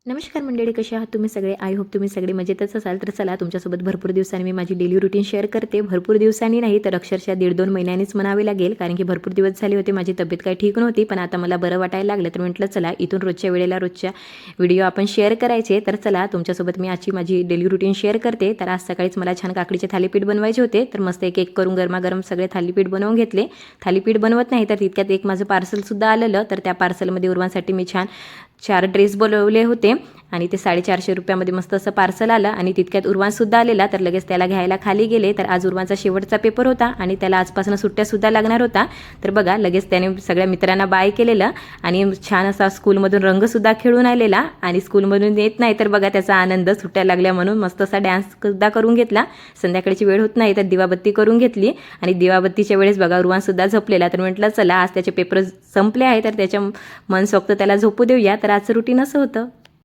नमस्कार मंडळी, कसे आहात तुम्ही सगळे? आय होप तुम्ही सगळे मजेतच असाल. तर चला, तुमच्यासोबत भरपूर दिवसांनी मी माझी डेली रुटीन शेअर करते. भरपूर दिवसांनी नाही तर अक्षरशः 1.5-2 महिन्यांनीच म्हणावे लागेल, कारण की भरपूर दिवस झाले होते माझी तब्येत काही ठीक नव्हती. पण आता मला बरं वाटायला लागलं, तर म्हटलं चला इथून रोजच्या वेळेला रोजच्या व्हिडिओ आपण शेअर करायचे. तर चला, तुमच्यासोबत मी आजची माझी डेली रुटीन शेअर करते. तर आज सकाळीच मला छान काकडीचे थालीपीठ बनवायचे होते. तर मस्त एक करून गरमागरम सगळे थालीपीठ बनवून घेतले. थालीपीठ बनवत नाही तर तितक्यात एक माझं पार्सलसुद्धा आलेलं. तर त्या पार्सलमध्ये उर्वांसाठी मी छान 4 ड्रेस बोलवले होते आणि ते 450 रुपयामध्ये मस्त असं पार्सल आलं. आणि तितक्यात उर्वांसुद्धा आलेला, तर लगेच त्याला घ्यायला खाली गेले. तर आज उर्वांचा शेवटचा पेपर होता आणि त्याला आजपासून सुट्ट्यासुद्धा लागणार होता. तर बघा, लगेच त्याने सगळ्या मित्रांना बाय केलेलं आणि छान असा स्कूलमधून रंगसुद्धा खेळून आलेला. आणि स्कूलमधून येत नाही तर बघा त्याचा आनंद, सुट्ट्या लागल्या म्हणून मस्त असा डान्ससुद्धा करून घेतला. संध्याकाळची वेळ होत नाही तर दिवाबत्ती करून घेतली आणि दिवाबत्तीच्या वेळेस बघा उर्वांसुद्धा झोपलेला. तर म्हटलं चला, आज त्याचे पेपर संपले आहे तर त्याच्या मनसोक्त त्याला झोपू देऊया. तर आजचं रुटीन असं होतं.